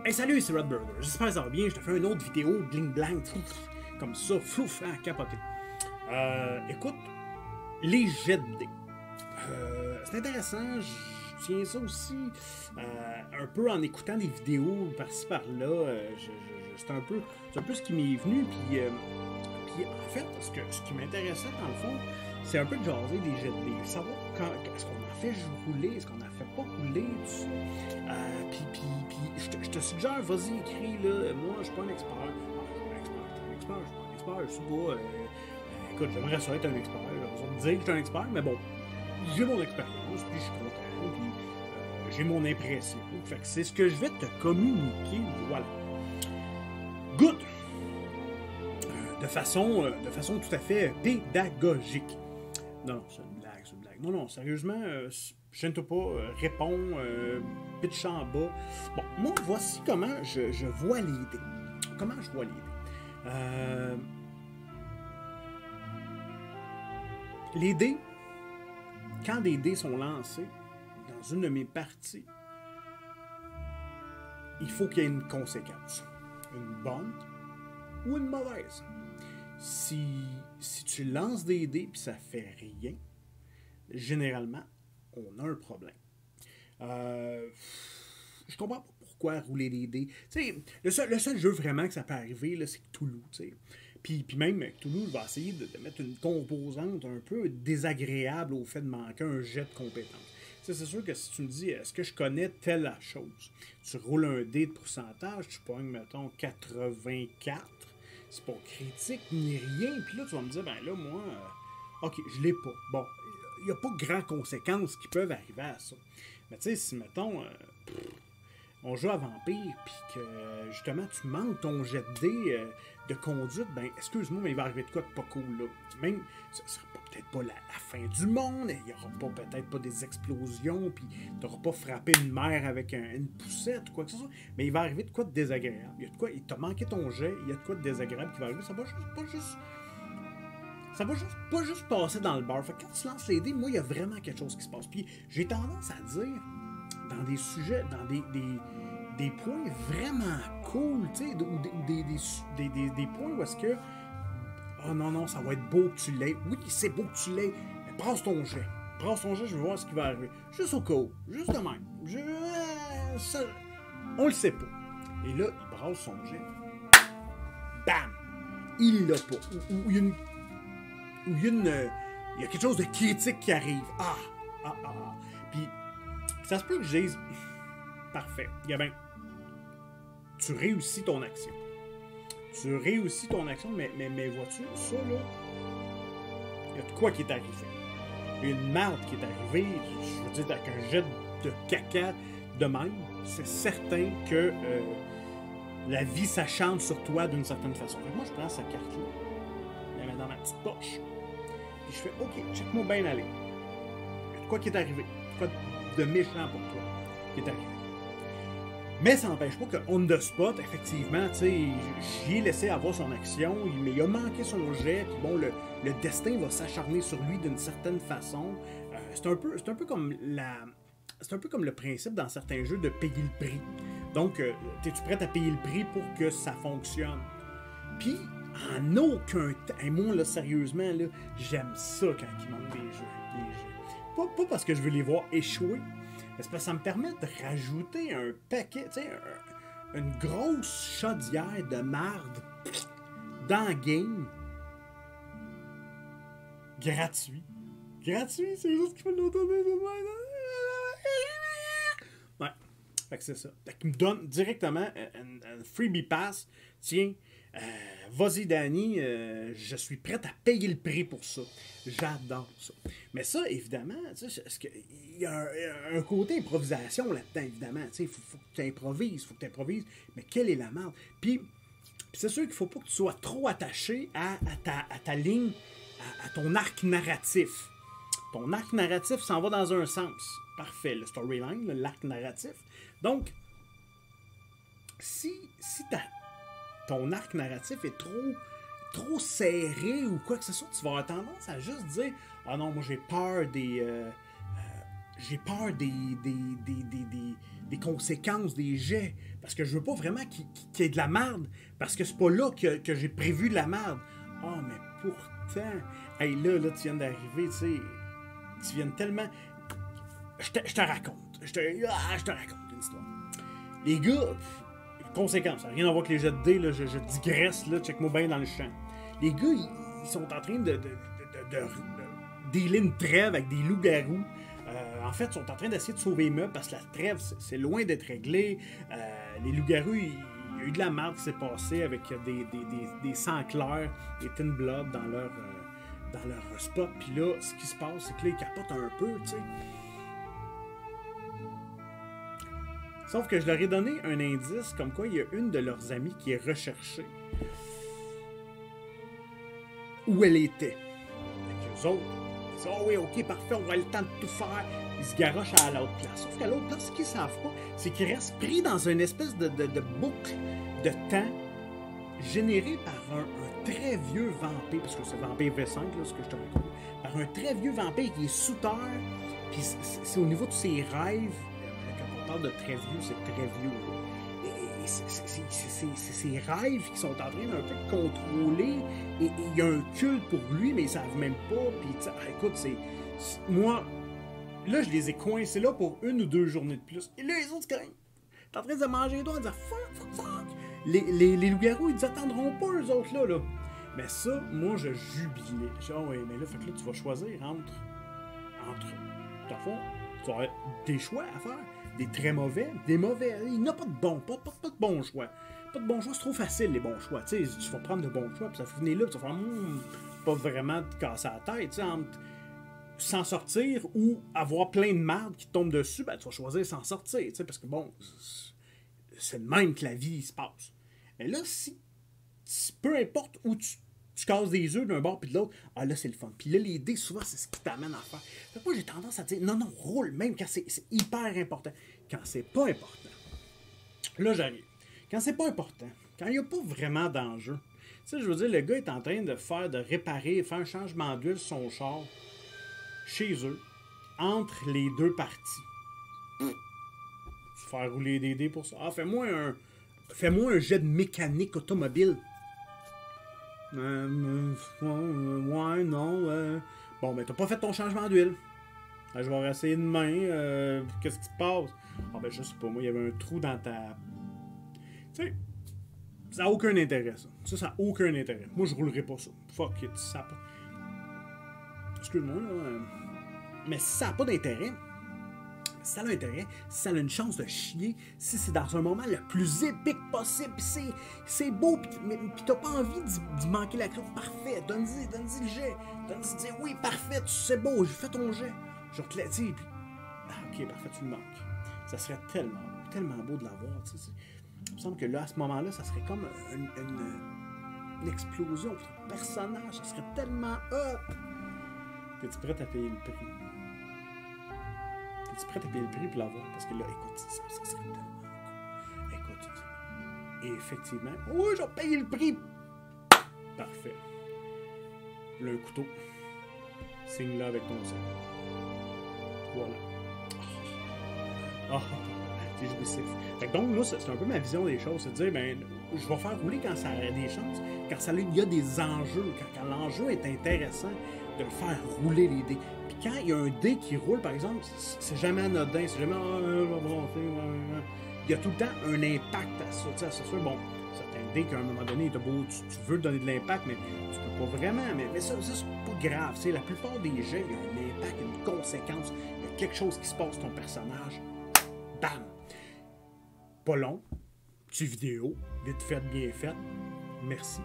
Hey salut, c'est Red Burger. J'espère que ça va bien. Je te fais une autre vidéo, bling blang, comme ça, flouf, hein, capoté. Écoute, les jets de dés. C'est intéressant, je tiens ça aussi un peu en écoutant des vidéos par-ci par-là. C'est un peu ce qui m'est venu. Puis en fait, ce qui m'intéressait dans le fond, c'est un peu de jaser des jets de dés. Savoir est-ce qu'on en fait rouler, est-ce qu'on en fait pas rouler, tout ça. Puis je te suggère, vas-y, écris, là. Moi, je suis pas un expert. Je suis pas un expert, je sais pas. Écoute, j'aimerais ça être un expert. J'aimerais ça me dire que je suis un expert, mais bon, j'ai mon expérience, puis je suis content, puis j'ai mon impression. Fait que c'est ce que je vais te communiquer, voilà. Good! De façon tout à fait pédagogique. Non, c'est une blague. Non, sérieusement, gêne-toi pas, réponds, pitch en bas. Bon, moi, voici comment je vois les dés. Comment je vois les dés. Les dés, quand des dés sont lancés dans une de mes parties, il faut qu'il y ait une conséquence. Une bonne ou une mauvaise. Si tu lances des dés et ça fait rien, généralement, on a un problème. Je comprends pas pourquoi rouler des dés. Le seul jeu vraiment que ça peut arriver, là, c'est Cthulhu. Puis même Cthulhu va essayer de mettre une composante un peu désagréable au fait de manquer un jet de compétence. C'est sûr que si tu me dis, est-ce que je connais telle chose? Tu roules un dé de pourcentage, tu pognes, mettons, 84. C'est pas critique ni rien. Puis là, tu vas me dire, ben là, moi, ok, je l'ai pas. Bon, il n'y a pas de grandes conséquences qui peuvent arriver à ça. Mais tu sais, si, mettons, on joue à Vampire, puis que, justement, tu manques ton jet de dés de conduite, ben, excuse-moi, mais il va arriver de quoi de pas cool, là. Même, ça sera peut-être pas la fin du monde, il n'y aura peut-être pas des explosions, puis tu n'auras pas frappé une mère avec une poussette ou quoi que ce soit, mais il va arriver de quoi de désagréable. Il y a de quoi, il t'a manqué ton jet, il y a de quoi de désagréable qui va arriver, ça va pas juste passer dans le bar. Fait que quand tu lances les dés, moi, il y a vraiment quelque chose qui se passe. Puis j'ai tendance à dire, dans des sujets, dans des points vraiment cool, tu sais, ou des points où est-ce que oh non, ça va être beau que tu l'aies. Oui, c'est beau que tu l'aies, mais brasse ton jet. Je veux voir ce qui va arriver. Juste au cas où. Juste de même. On le sait pas. Et là, il brasse son jet. Bam! Il l'a pas. Ou il y a quelque chose de critique qui arrive. Puis, ça se peut que je dise, parfait. Bien, tu réussis ton action. Mais vois-tu, ça, là, il y a de quoi qui est arrivé. Il y a une marde qui est arrivée, je veux dire, avec un jet de caca de même, c'est certain que la vie s'acharne sur toi d'une certaine façon. Donc moi, je prends cette carte-là, je la mets dans ma petite poche, puis je fais, OK, check-moi bien aller. Il y a de quoi qui est arrivé, de quoi de méchant pour toi qui est arrivé. Mais ça n'empêche pas que on the spot, effectivement, tu sais, j'y ai laissé avoir son action, mais il a manqué son jet, puis bon, le destin va s'acharner sur lui d'une certaine façon. C'est un peu comme le principe dans certains jeux de payer le prix. Donc, es-tu prêt à payer le prix pour que ça fonctionne? Puis, en aucun temps, et moi, là, sérieusement, là, j'aime ça quand il manque des jeux. Pas parce que je veux les voir échouer, mais c'est parce que ça me permet de rajouter un paquet, tu sais, une grosse chaudière de marde dans le game. Gratuit, c'est juste qu'il faut l'entendre. Ouais, fait que c'est ça. Fait qu'il me donne directement un freebie pass. Tiens, vas-y Danny, je suis prêt à payer le prix pour ça. J'adore ça. Mais ça, évidemment, il y a un côté improvisation là-dedans, évidemment. Il faut que tu improvises, mais quelle est la merde? Puis c'est sûr qu'il ne faut pas que tu sois trop attaché à ta ligne, à ton arc narratif. Ton arc narratif s'en va dans un sens. Parfait, le storyline, l'arc narratif. Donc, si ton arc narratif est trop serré ou quoi que ce soit, tu vas avoir tendance à juste dire ah non, moi j'ai peur des des conséquences des jets. Parce que je veux pas vraiment qu'il y ait de la merde. Parce que c'est pas là que j'ai prévu de la merde. Ah, mais pourtant... Hey, là, tu viens d'arriver, tu sais... Tu viens tellement... Je te raconte. Je te raconte une histoire. Les gars... Conséquences, ça n'a rien à voir avec les jets de dés, là, je digresse, là, check-moi bien dans le champ. Les gars, ils sont en train de dealer une trêve avec des loups-garous. En fait, ils sont en train d'essayer de sauver les meubles parce que la trêve, c'est loin d'être réglé. Les loups-garous, il y a eu de la merde qui s'est passée avec des sangs clairs, des Thin Blood dans leur spot. Puis là, ce qui se passe, c'est que là, ils capotent un peu, tu sais. Sauf que je leur ai donné un indice comme quoi il y a une de leurs amies qui est recherchée. Où elle était. Avec eux autres, ils disent « Oh oui, ok, parfait, on va avoir le temps de tout faire. » Ils se garochent à l'autre place. Sauf qu'à l'autre place, ce qu'ils savent pas, c'est qu'ils restent pris dans une espèce de boucle de temps générée par un très vieux vampire, parce que c'est vampire V5, là, ce que je te raconte, par un très vieux vampire qui est sous terre, puis c'est au niveau de ses rêves. On parle de très vieux, c'est très vieux. Et c'est ses rêves qui sont en train d'un peu de contrôler. Et il y a un culte pour lui, mais ils savent même pas. Puis, écoute, moi, là, je les ai coincés là pour 1 ou 2 journées de plus. Et là, les autres, quand même, t'es en train de se manger les doigts en disant fuck. Les loups-garous, ils attendront pas, eux autres, là. Mais ça, moi, je jubilais. Genre, ouais, mais là, fait que là, tu vas choisir entre. Dans le fond, tu vas avoir des choix à faire. Des très mauvais, des mauvais. Il n'y a pas de bons, pas de bons choix. Pas de bons choix, c'est trop facile, les bons choix. Tu sais, tu vas prendre de bons choix, puis ça finit là, puis tu vas faire pas vraiment te casser la tête. Tu sais, entre s'en sortir ou avoir plein de merde qui te tombe dessus, ben, tu vas choisir s'en sortir. Tu sais, parce que bon, c'est le même que la vie se passe. Mais là, si peu importe où tu casses des œufs d'un bord puis de l'autre, ah là, c'est le fun. Puis là, les dés, souvent, c'est ce qui t'amène à faire. Fait que moi, j'ai tendance à dire, non, roule, même quand c'est hyper important. Quand c'est pas important, là, j'arrive. Quand c'est pas important, quand il n'y a pas vraiment d'enjeu, tu sais, je veux dire, le gars est en train de réparer, faire un changement d'huile sur son char, chez eux, entre les deux parties. Tu faire rouler des dés pour ça. Ah, fais-moi un jet de mécanique automobile. Ouais, non. Bon, ben, t'as pas fait ton changement d'huile. Je vais essayer demain. Qu'est-ce qui se passe? Ah, ben, je sais pas. Moi, il y avait un trou dans ta. Tu sais, ça n'a aucun intérêt, ça. Ça n'a aucun intérêt. Moi, je roulerai pas ça. Fuck it, ça pas. Excuse-moi, là. Mais si ça n'a pas d'intérêt, si ça a l'intérêt, si ça a une chance de chier, si c'est dans un moment le plus épique possible, c'est beau, pis t'as pas envie d'y manquer la clope, parfait, donne-y le jet, donne-y, dis oui, parfait, c'est beau, j'ai fait ton jet, je vais te la dire, pis ok, parfait, tu le manques. Ça serait tellement beau de l'avoir, tu sais. Il me semble que là, à ce moment-là, ça serait comme une explosion, un personnage, ça serait tellement hot. T'es-tu prêt à payer le prix? Es-tu prêt à payer le prix pour l'avoir? Parce que là, écoute, ça serait tellement cool. Écoute, et effectivement, oui, je vais payer le prix. Parfait. Là, un couteau. Signe-là avec ton sang. Voilà. C'est jouissif. Fait que donc, là, c'est un peu ma vision des choses. C'est de dire, ben, je vais faire rouler quand ça a des chances, quand il y a des enjeux, quand l'enjeu est intéressant, de le faire rouler les dés. Puis quand il y a un dé qui roule, par exemple, c'est jamais anodin, c'est jamais il y a tout le temps un impact à ça. Tu sais, c'est sûr, bon, certains dés qu'à un moment donné, tu veux donner de l'impact, mais tu peux pas vraiment. Mais ça c'est pas grave. La plupart des jeux, il y a un impact, il y a une conséquence, il y a quelque chose qui se passe ton personnage. Bam! Pas long, petite vidéo, vite faite, bien faite. Merci.